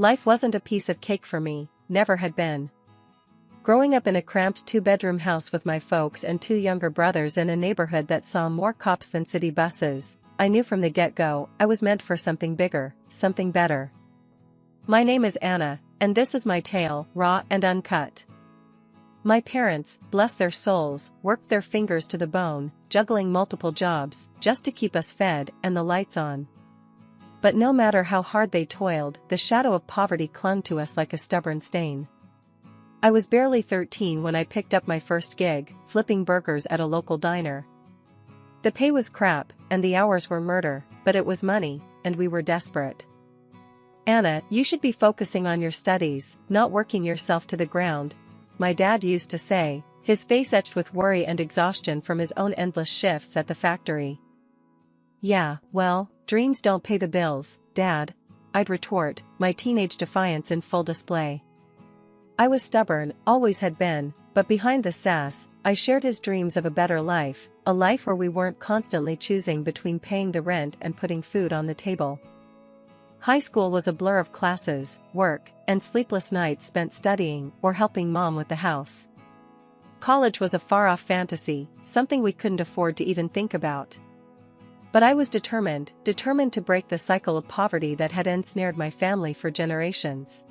Life wasn't a piece of cake for me, never had been. Growing up in a cramped two-bedroom house with my folks and two younger brothers in a neighborhood that saw more cops than city buses, I knew from the get-go I was meant for something bigger, something better. My name is Anna, and this is my tale, raw and uncut. My parents, bless their souls, worked their fingers to the bone, juggling multiple jobs, just to keep us fed and the lights on. But no matter how hard they toiled, the shadow of poverty clung to us like a stubborn stain. I was barely 13 when I picked up my first gig, flipping burgers at a local diner. The pay was crap, and the hours were murder, but it was money, and we were desperate. "Anna, you should be focusing on your studies, not working yourself to the ground," my dad used to say, his face etched with worry and exhaustion from his own endless shifts at the factory. "Yeah, well, dreams don't pay the bills, Dad," I'd retort, my teenage defiance in full display. I was stubborn, always had been, but behind the sass, I shared his dreams of a better life, a life where we weren't constantly choosing between paying the rent and putting food on the table. High school was a blur of classes, work, and sleepless nights spent studying or helping mom with the house. College was a far-off fantasy, something we couldn't afford to even think about. But I was determined to break the cycle of poverty that had ensnared my family for generations.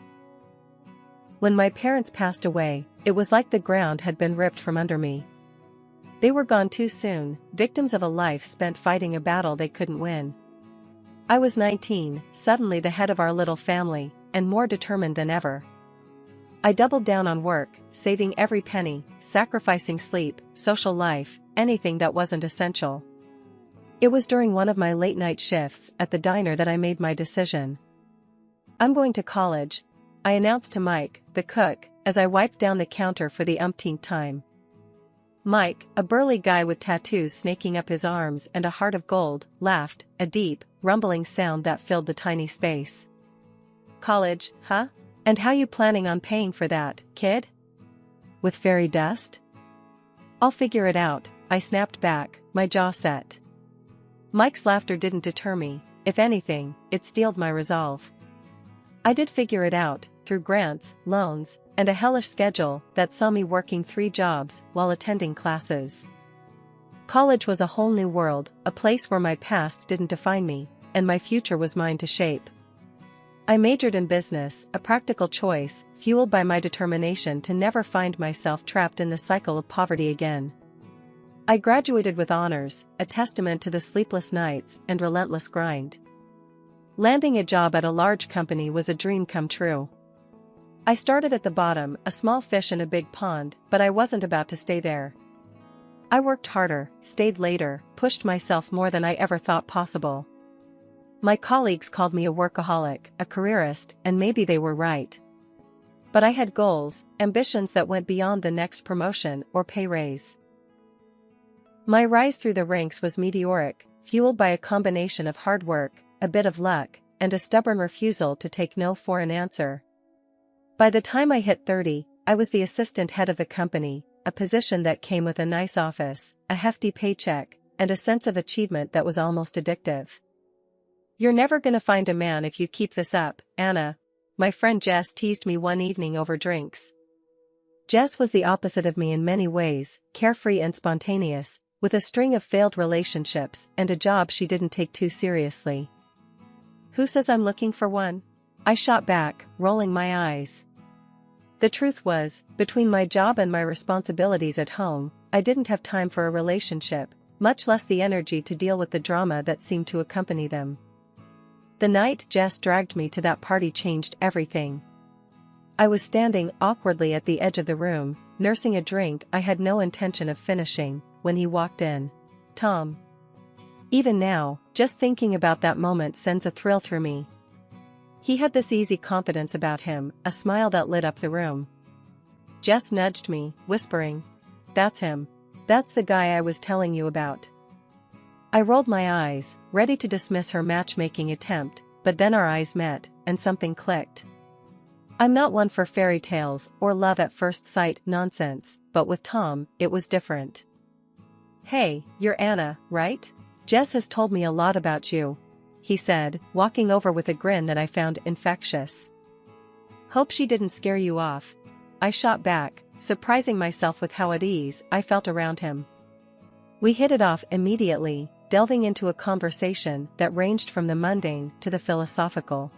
When my parents passed away, it was like the ground had been ripped from under me. They were gone too soon, victims of a life spent fighting a battle they couldn't win. I was 19, suddenly the head of our little family, and more determined than ever. I doubled down on work, saving every penny, sacrificing sleep, social life, anything that wasn't essential. It was during one of my late-night shifts at the diner that I made my decision. "I'm going to college," I announced to Mike, the cook, as I wiped down the counter for the umpteenth time. Mike, a burly guy with tattoos snaking up his arms and a heart of gold, laughed, a deep, rumbling sound that filled the tiny space. "College, huh? And how you planning on paying for that, kid? With fairy dust?" "I'll figure it out," I snapped back, my jaw set. Mike's laughter didn't deter me, if anything, it steeled my resolve. I did figure it out, through grants, loans, and a hellish schedule that saw me working 3 jobs while attending classes. College was a whole new world, a place where my past didn't define me, and my future was mine to shape. I majored in business, a practical choice, fueled by my determination to never find myself trapped in the cycle of poverty again. I graduated with honors, a testament to the sleepless nights and relentless grind. Landing a job at a large company was a dream come true. I started at the bottom, a small fish in a big pond, but I wasn't about to stay there. I worked harder, stayed later, pushed myself more than I ever thought possible. My colleagues called me a workaholic, a careerist, and maybe they were right. But I had goals, ambitions that went beyond the next promotion or pay raise. My rise through the ranks was meteoric, fueled by a combination of hard work, a bit of luck, and a stubborn refusal to take no for an answer. By the time I hit 30, I was the assistant head of the company, a position that came with a nice office, a hefty paycheck, and a sense of achievement that was almost addictive. "You're never gonna find a man if you keep this up, Anna," my friend Jess teased me one evening over drinks. Jess was the opposite of me in many ways, carefree and spontaneous, with a string of failed relationships and a job she didn't take too seriously. "Who says I'm looking for one?" I shot back, rolling my eyes. The truth was, between my job and my responsibilities at home, I didn't have time for a relationship, much less the energy to deal with the drama that seemed to accompany them. The night Jess dragged me to that party changed everything. I was standing awkwardly at the edge of the room, nursing a drink I had no intention of finishing, when he walked in. Tom. Even now, just thinking about that moment sends a thrill through me. He had this easy confidence about him, a smile that lit up the room. Jess nudged me, whispering, "That's him. That's the guy I was telling you about." I rolled my eyes, ready to dismiss her matchmaking attempt, but then our eyes met, and something clicked. I'm not one for fairy tales or love at first sight nonsense, but with Tom, it was different. "Hey, you're Anna, right? Jess has told me a lot about you," he said, walking over with a grin that I found infectious. Hope she didn't scare you off. I shot back, surprising myself with how at ease I felt around him. We hit it off immediately, delving into a conversation that ranged from the mundane to the philosophical.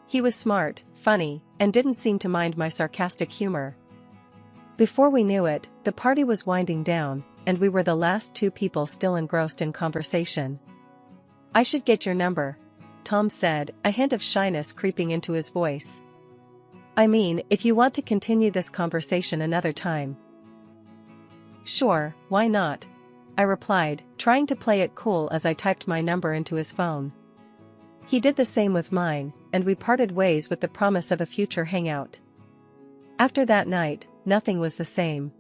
He was smart, funny, and didn't seem to mind my sarcastic humor. Before we knew it, the party was winding down, and we were the last two people still engrossed in conversation. "I should get your number," Tom said, a hint of shyness creeping into his voice. "I mean, if you want to continue this conversation another time." "Sure, why not?" I replied, trying to play it cool as I typed my number into his phone. He did the same with mine, and we parted ways with the promise of a future hangout. After that night, nothing was the same.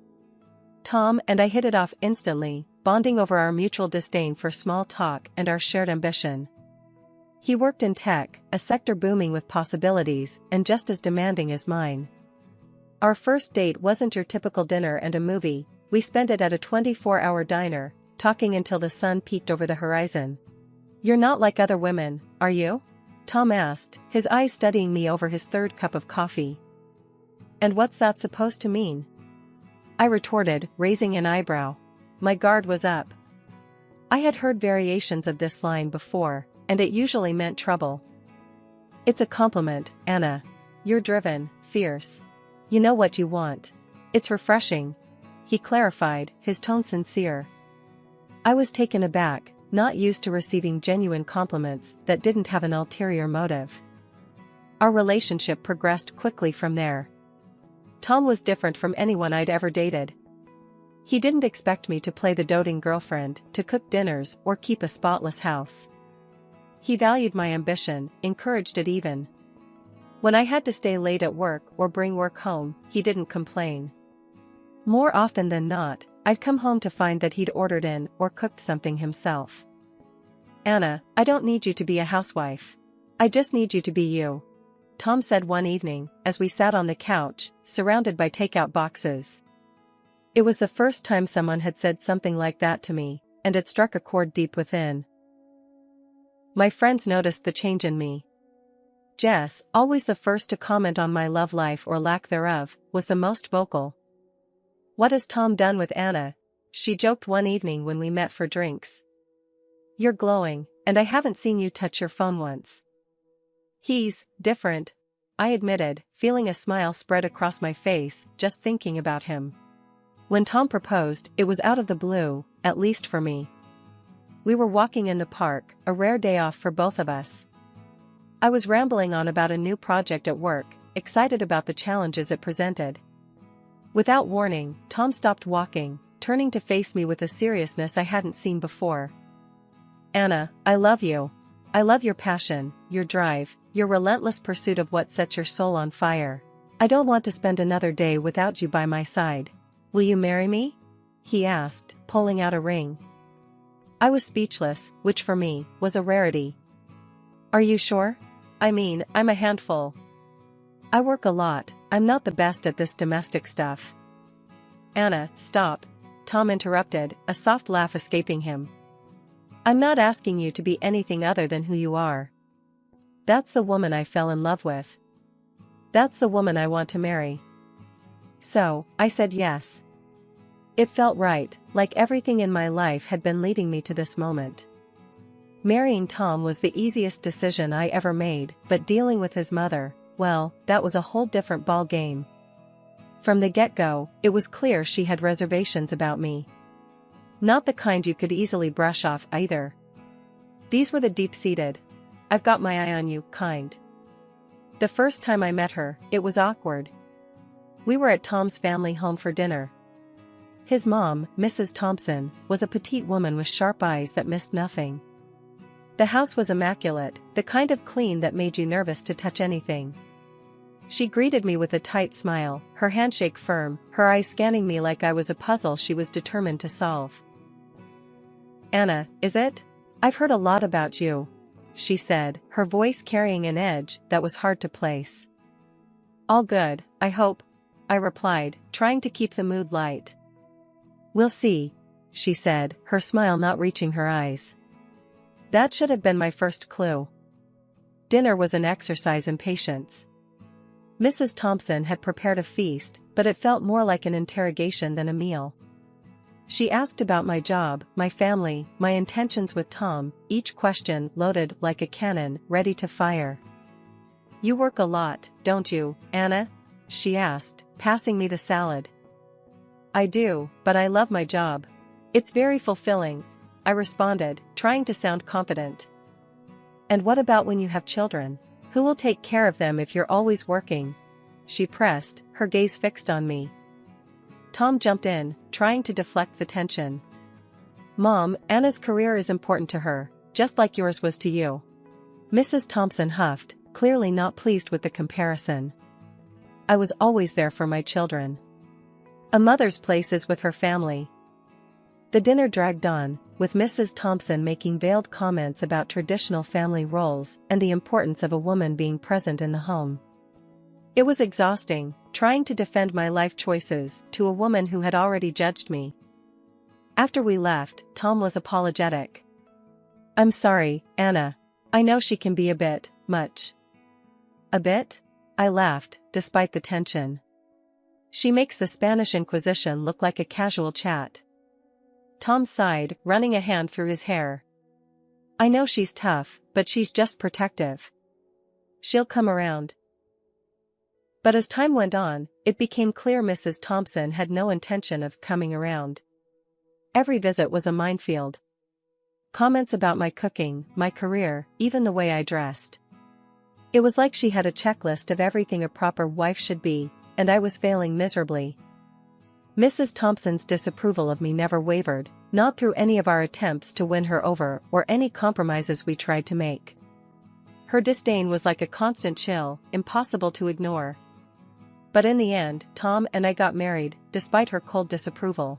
Tom and I hit it off instantly, bonding over our mutual disdain for small talk and our shared ambition. He worked in tech, a sector booming with possibilities and just as demanding as mine. Our first date wasn't your typical dinner and a movie. We spent it at a 24-hour diner, talking until the sun peeked over the horizon. "You're not like other women, are you?" Tom asked, his eyes studying me over his third cup of coffee. "And what's that supposed to mean?" I retorted, raising an eyebrow. My guard was up. I had heard variations of this line before, and it usually meant trouble. "It's a compliment, Anna. You're driven, fierce. You know what you want. It's refreshing," he clarified, his tone sincere. I was taken aback, not used to receiving genuine compliments that didn't have an ulterior motive. Our relationship progressed quickly from there. Tom was different from anyone I'd ever dated. He didn't expect me to play the doting girlfriend, to cook dinners, or keep a spotless house. He valued my ambition, encouraged it even. When I had to stay late at work or bring work home, he didn't complain. More often than not, I'd come home to find that he'd ordered in or cooked something himself. "Anna, I don't need you to be a housewife. I just need you to be you," Tom said one evening, as we sat on the couch, surrounded by takeout boxes. It was the first time someone had said something like that to me, and it struck a chord deep within. My friends noticed the change in me. Jess, always the first to comment on my love life or lack thereof, was the most vocal. "What has Tom done with Anna?" she joked one evening when we met for drinks. "You're glowing, and I haven't seen you touch your phone once." "He's different," I admitted, feeling a smile spread across my face just thinking about him. When Tom proposed, it was out of the blue, at least for me. We were walking in the park, a rare day off for both of us. I was rambling on about a new project at work, excited about the challenges it presented. Without warning, Tom stopped walking, turning to face me with a seriousness I hadn't seen before. "Anna, I love you. I love your passion, your drive, your relentless pursuit of what sets your soul on fire. I don't want to spend another day without you by my side. Will you marry me?" he asked, pulling out a ring. I was speechless, which for me, was a rarity. "Are you sure? I mean, I'm a handful. I work a lot, I'm not the best at this domestic stuff." "Anna, stop," Tom interrupted, a soft laugh escaping him. "I'm not asking you to be anything other than who you are. That's the woman I fell in love with. That's the woman I want to marry." So, I said yes. It felt right, like everything in my life had been leading me to this moment. Marrying Tom was the easiest decision I ever made, but dealing with his mother, well, that was a whole different ball game. From the get-go, it was clear she had reservations about me. Not the kind you could easily brush off either. These were the deep-seated, "I've got my eye on you" kind. The first time I met her, it was awkward. We were at Tom's family home for dinner. His mom, Mrs. Thompson, was a petite woman with sharp eyes that missed nothing. The house was immaculate, the kind of clean that made you nervous to touch anything. She greeted me with a tight smile, her handshake firm, her eyes scanning me like I was a puzzle she was determined to solve. "Anna, is it? I've heard a lot about you," she said, her voice carrying an edge that was hard to place. "All good, I hope," I replied, trying to keep the mood light. "We'll see," she said, her smile not reaching her eyes. That should have been my first clue. Dinner was an exercise in patience. Mrs. Thompson had prepared a feast, but it felt more like an interrogation than a meal. She asked about my job, my family, my intentions with Tom, each question loaded like a cannon, ready to fire. "You work a lot, don't you, Anna?" she asked, passing me the salad. "I do, but I love my job. It's very fulfilling," I responded, trying to sound confident. "And what about when you have children? Who will take care of them if you're always working?" she pressed, her gaze fixed on me. Tom jumped in, trying to deflect the tension. "Mom, Anna's career is important to her, just like yours was to you." Mrs. Thompson huffed, clearly not pleased with the comparison. "I was always there for my children. A mother's place is with her family." The dinner dragged on, with Mrs. Thompson making veiled comments about traditional family roles and the importance of a woman being present in the home. It was exhausting, trying to defend my life choices to a woman who had already judged me. After we left, Tom was apologetic. "I'm sorry, Anna. I know she can be a bit much." "A bit?" I laughed, despite the tension. "She makes the Spanish Inquisition look like a casual chat." Tom sighed, running a hand through his hair. "I know she's tough, but she's just protective. She'll come around." But as time went on, it became clear Mrs. Thompson had no intention of coming around. Every visit was a minefield. Comments about my cooking, my career, even the way I dressed. It was like she had a checklist of everything a proper wife should be, and I was failing miserably. Mrs. Thompson's disapproval of me never wavered, not through any of our attempts to win her over or any compromises we tried to make. Her disdain was like a constant chill, impossible to ignore. But in the end, Tom and I got married, despite her cold disapproval.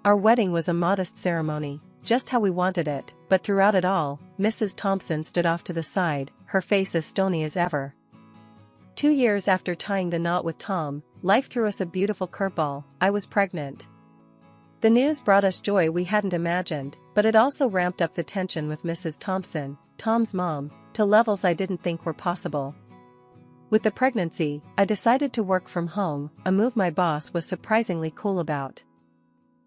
Our wedding was a modest ceremony, just how we wanted it, but throughout it all, Mrs. Thompson stood off to the side, her face as stony as ever. 2 years after tying the knot with Tom, life threw us a beautiful curveball. I was pregnant. The news brought us joy we hadn't imagined, but it also ramped up the tension with Mrs. Thompson, Tom's mom, to levels I didn't think were possible. With the pregnancy, I decided to work from home, a move my boss was surprisingly cool about.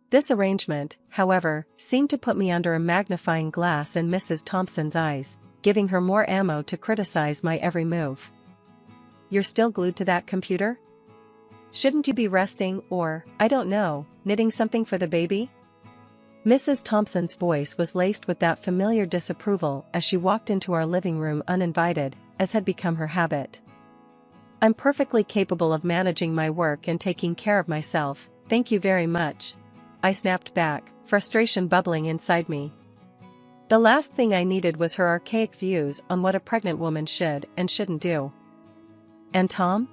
This arrangement, however, seemed to put me under a magnifying glass in Mrs. Thompson's eyes, giving her more ammo to criticize my every move. "You're still glued to that computer? Shouldn't you be resting or, I don't know, knitting something for the baby?" Mrs. Thompson's voice was laced with that familiar disapproval as she walked into our living room uninvited, as had become her habit. "I'm perfectly capable of managing my work and taking care of myself, thank you very much," I snapped back, frustration bubbling inside me. The last thing I needed was her archaic views on what a pregnant woman should and shouldn't do. "And Tom?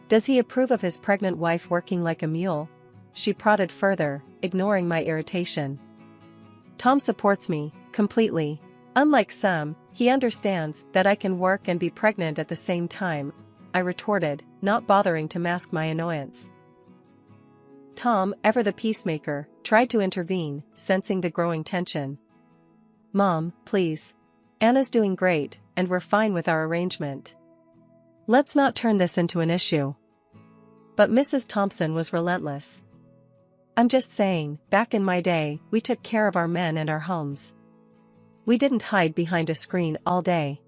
Does he approve of his pregnant wife working like a mule?" she prodded further, ignoring my irritation. "Tom supports me, completely. Unlike some, he understands that I can work and be pregnant at the same time," I retorted, not bothering to mask my annoyance. Tom, ever the peacemaker, tried to intervene, sensing the growing tension. "Mom, please. Anna's doing great, and we're fine with our arrangement. Let's not turn this into an issue." But Mrs. Thompson was relentless. "I'm just saying, back in my day, we took care of our men and our homes. We didn't hide behind a screen all day."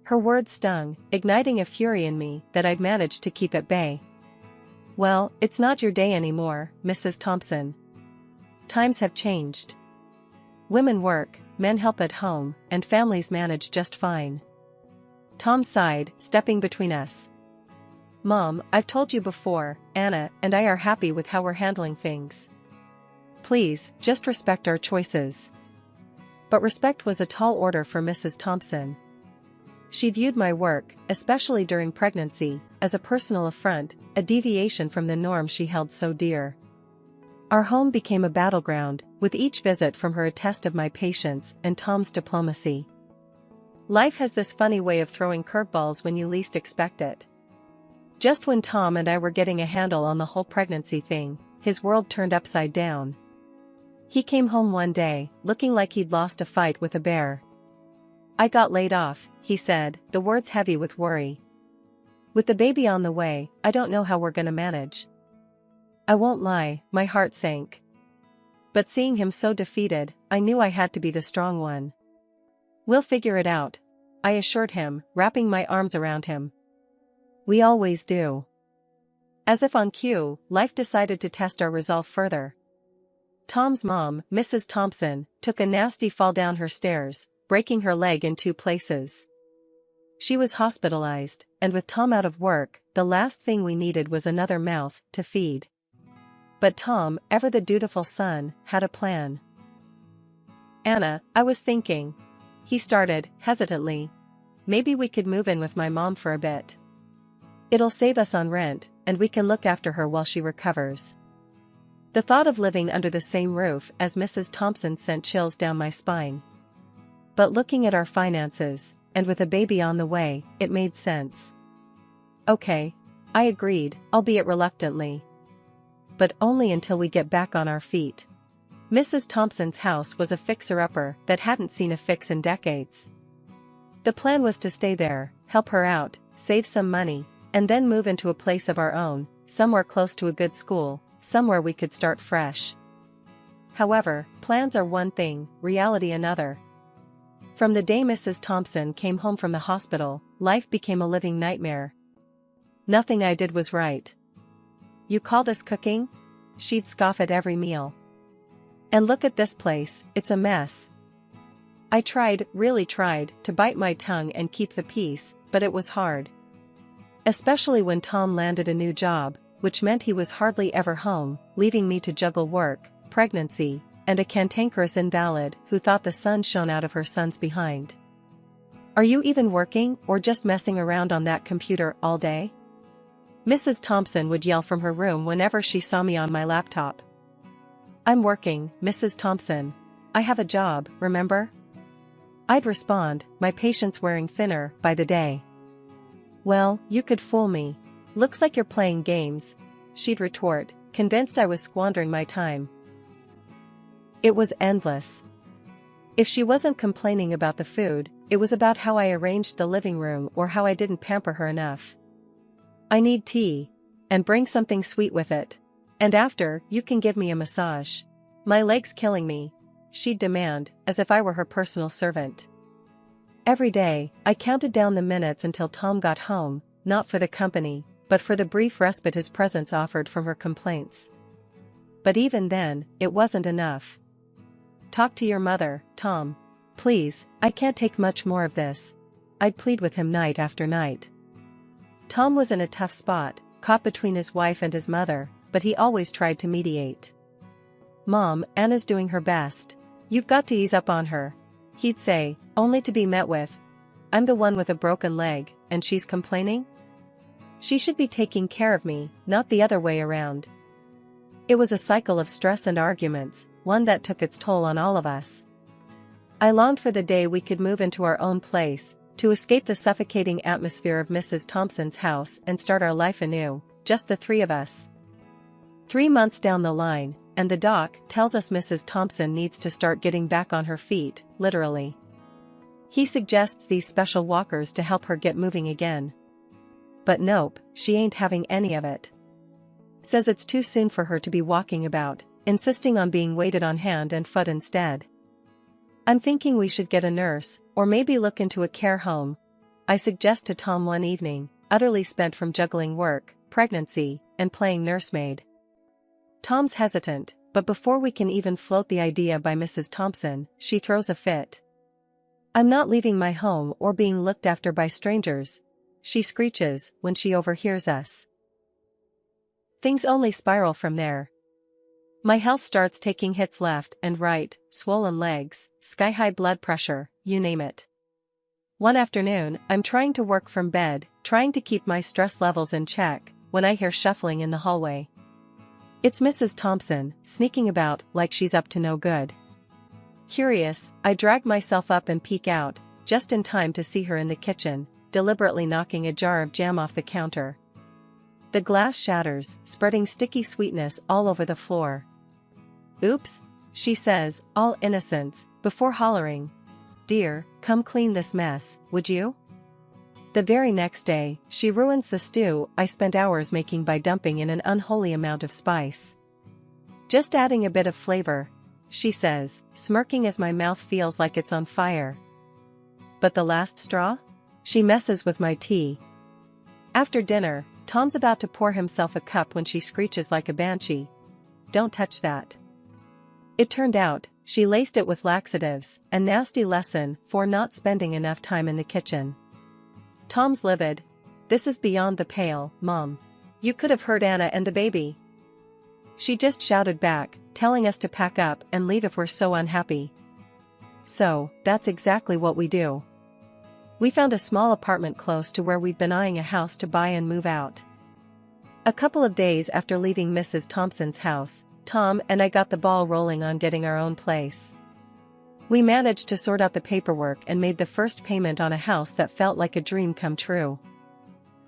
Her words stung, igniting a fury in me that I'd managed to keep at bay. "Well, it's not your day anymore, Mrs. Thompson. Times have changed. Women work, men help at home, and families manage just fine." Tom sighed, stepping between us. "Mom, I've told you before, Anna and I are happy with how we're handling things. Please, just respect our choices." But respect was a tall order for Mrs. Thompson. She viewed my work, especially during pregnancy, as a personal affront, a deviation from the norm she held so dear. Our home became a battleground, with each visit from her a test of my patience and Tom's diplomacy. Life has this funny way of throwing curveballs when you least expect it. Just when Tom and I were getting a handle on the whole pregnancy thing, his world turned upside down. He came home one day, looking like he'd lost a fight with a bear. "I got laid off," he said, the words heavy with worry. With the baby on the way, I don't know how we're gonna manage. I won't lie, my heart sank. But seeing him so defeated, I knew I had to be the strong one. We'll figure it out, I assured him, wrapping my arms around him. We always do. As if on cue, life decided to test our resolve further. Tom's mom, Mrs. Thompson, took a nasty fall down her stairs, breaking her leg in 2 places. She was hospitalized, and with Tom out of work, the last thing we needed was another mouth to feed. But Tom, ever the dutiful son, had a plan. Anna, I was thinking. He started, hesitantly. Maybe we could move in with my mom for a bit. It'll save us on rent, and we can look after her while she recovers. The thought of living under the same roof as Mrs. Thompson sent chills down my spine. But looking at our finances, and with a baby on the way, it made sense. Okay, I agreed, albeit reluctantly. But only until we get back on our feet. Mrs. Thompson's house was a fixer-upper that hadn't seen a fix in decades. The plan was to stay there, help her out, save some money, and then move into a place of our own, somewhere close to a good school, somewhere we could start fresh. However, plans are one thing, reality another. From the day Mrs. Thompson came home from the hospital, life became a living nightmare. Nothing I did was right. You call this cooking? She'd scoff at every meal. And look at this place, it's a mess. I tried, really tried, to bite my tongue and keep the peace, but it was hard. Especially when Tom landed a new job, which meant he was hardly ever home, leaving me to juggle work, pregnancy, and a cantankerous invalid who thought the sun shone out of her son's behind. Are you even working, or just messing around on that computer all day? Mrs. Thompson would yell from her room whenever she saw me on my laptop. I'm working, Mrs. Thompson. I have a job, remember? I'd respond, my patience wearing thinner by the day. Well, you could fool me. Looks like you're playing games, she'd retort, convinced I was squandering my time. It was endless. If she wasn't complaining about the food, it was about how I arranged the living room or how I didn't pamper her enough. I need tea. And bring something sweet with it. And after, you can give me a massage. My leg's killing me, she'd demand, as if I were her personal servant. Every day, I counted down the minutes until Tom got home, not for the company, but for the brief respite his presence offered from her complaints. But even then, it wasn't enough. Talk to your mother, Tom. Please, I can't take much more of this. I'd plead with him night after night. Tom was in a tough spot, caught between his wife and his mother, but he always tried to mediate. Mom, Anna's doing her best. You've got to ease up on her, he'd say, only to be met with, I'm the one with a broken leg, and she's complaining? She should be taking care of me, not the other way around. It was a cycle of stress and arguments, one that took its toll on all of us. I longed for the day we could move into our own place, to escape the suffocating atmosphere of Mrs. Thompson's house and start our life anew, just the 3 of us. 3 months down the line, and the doc tells us Mrs. Thompson needs to start getting back on her feet, literally. He suggests these special walkers to help her get moving again. But nope, she ain't having any of it. Says it's too soon for her to be walking about, insisting on being waited on hand and foot instead. I'm thinking we should get a nurse, or maybe look into a care home, I suggest to Tom one evening, utterly spent from juggling work, pregnancy, and playing nursemaid. Tom's hesitant, but before we can even float the idea by Mrs. Thompson, she throws a fit. I'm not leaving my home or being looked after by strangers, she screeches when she overhears us. Things only spiral from there. My health starts taking hits left and right, swollen legs, sky-high blood pressure, you name it. One afternoon, I'm trying to work from bed, trying to keep my stress levels in check, when I hear shuffling in the hallway. It's Mrs. Thompson, sneaking about like she's up to no good. Curious, I drag myself up and peek out, just in time to see her in the kitchen, deliberately knocking a jar of jam off the counter. The glass shatters, spreading sticky sweetness all over the floor. Oops, she says, all innocence, before hollering. Dear, come clean this mess, would you? The very next day, she ruins the stew I spent hours making by dumping in an unholy amount of spice. Just adding a bit of flavor, she says, smirking as my mouth feels like it's on fire. But the last straw? She messes with my tea. After dinner, Tom's about to pour himself a cup when she screeches like a banshee. "Don't touch that." It turned out, she laced it with laxatives, a nasty lesson for not spending enough time in the kitchen. Tom's livid. "This is beyond the pale, Mom. You could have heard Anna and the baby." She just shouted back, telling us to pack up and leave if we're so unhappy. So, that's exactly what we do. We found a small apartment close to where we'd been eyeing a house to buy and move out. A couple of days after leaving Mrs. Thompson's house, Tom and I got the ball rolling on getting our own place. We managed to sort out the paperwork and made the first payment on a house that felt like a dream come true.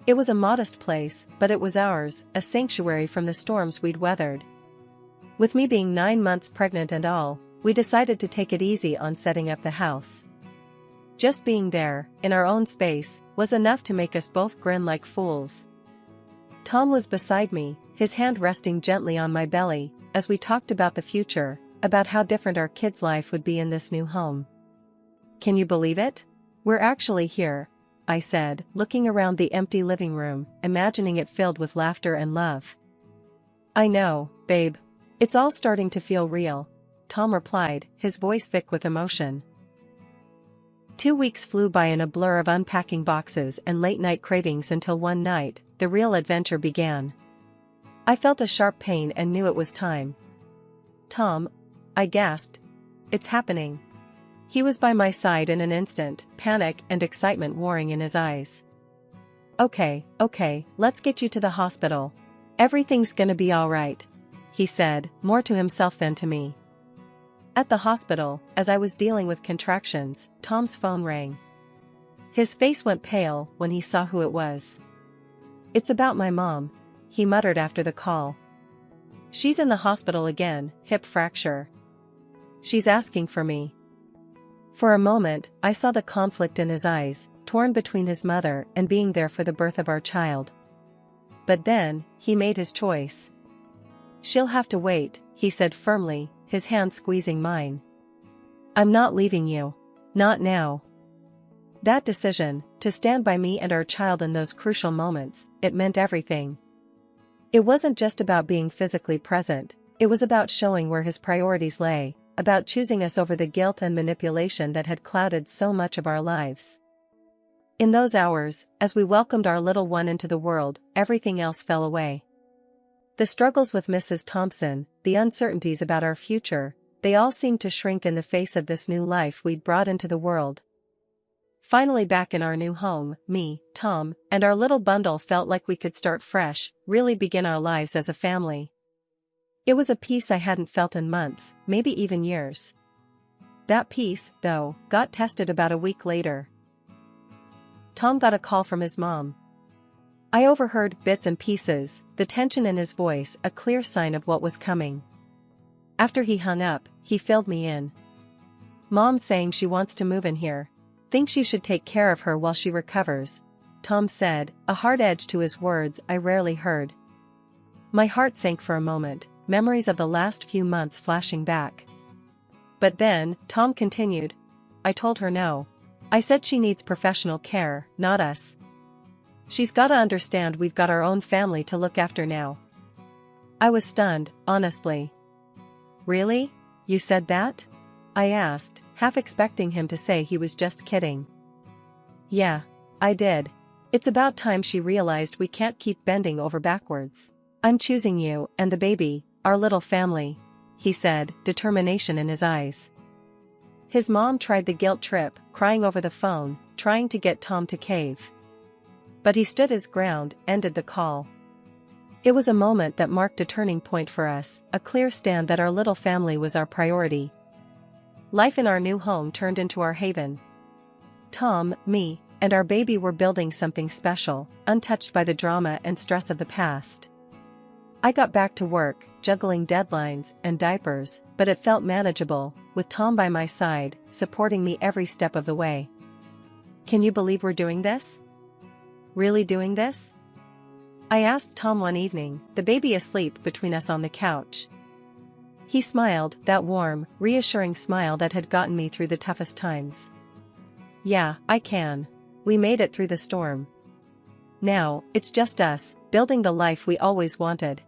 It was a modest place, but it was ours, a sanctuary from the storms we'd weathered. With me being 9 months pregnant and all, we decided to take it easy on setting up the house. Just being there, in our own space, was enough to make us both grin like fools. Tom was beside me, his hand resting gently on my belly, as we talked about the future, about how different our kids' life would be in this new home. "Can you believe it? We're actually here," I said, looking around the empty living room, imagining it filled with laughter and love. "I know, babe. It's all starting to feel real," Tom replied, his voice thick with emotion. 2 weeks flew by in a blur of unpacking boxes and late-night cravings until one night, the real adventure began. I felt a sharp pain and knew it was time. "Tom," I gasped. "It's happening." He was by my side in an instant, panic and excitement warring in his eyes. Okay, let's get you to the hospital. Everything's gonna be alright," he said, more to himself than to me. At the hospital, as I was dealing with contractions, Tom's phone rang. His face went pale when he saw who it was. "It's about my mom," he muttered after the call. "She's in the hospital again, hip fracture. She's asking for me." For a moment, I saw the conflict in his eyes, torn between his mother and being there for the birth of our child. But then, he made his choice. "She'll have to wait," he said firmly, his hand squeezing mine. "I'm not leaving you. Not now." That decision, to stand by me and our child in those crucial moments, it meant everything. It wasn't just about being physically present, it was about showing where his priorities lay, about choosing us over the guilt and manipulation that had clouded so much of our lives. In those hours, as we welcomed our little one into the world, everything else fell away. The struggles with Mrs. Thompson, the uncertainties about our future, they all seemed to shrink in the face of this new life we'd brought into the world. Finally back in our new home, me, Tom, and our little bundle felt like we could start fresh, really begin our lives as a family. It was a peace I hadn't felt in months, maybe even years. That peace, though, got tested about a week later. Tom got a call from his mom. I overheard bits and pieces, the tension in his voice a clear sign of what was coming. After he hung up, he filled me in. "Mom's saying she wants to move in here. Thinks you should take care of her while she recovers," Tom said, a hard edge to his words I rarely heard. My heart sank for a moment, memories of the last few months flashing back. But then, Tom continued. "I told her no. I said she needs professional care, not us. She's gotta understand we've got our own family to look after now." I was stunned, honestly. "Really? You said that?" I asked, half expecting him to say he was just kidding. "Yeah, I did. It's about time she realized we can't keep bending over backwards. I'm choosing you and the baby, our little family," he said, determination in his eyes. His mom tried the guilt trip, crying over the phone, trying to get Tom to cave. But he stood his ground, ended the call. It was a moment that marked a turning point for us, a clear stand that our little family was our priority. Life in our new home turned into our haven. Tom, me, and our baby were building something special, untouched by the drama and stress of the past. I got back to work, juggling deadlines and diapers, but it felt manageable, with Tom by my side, supporting me every step of the way. "Can you believe we're doing this?" really doing this?" I asked Tom one evening, the baby asleep between us on the couch. He smiled, that warm, reassuring smile that had gotten me through the toughest times. "Yeah, I can. We made it through the storm. Now, it's just us, building the life we always wanted."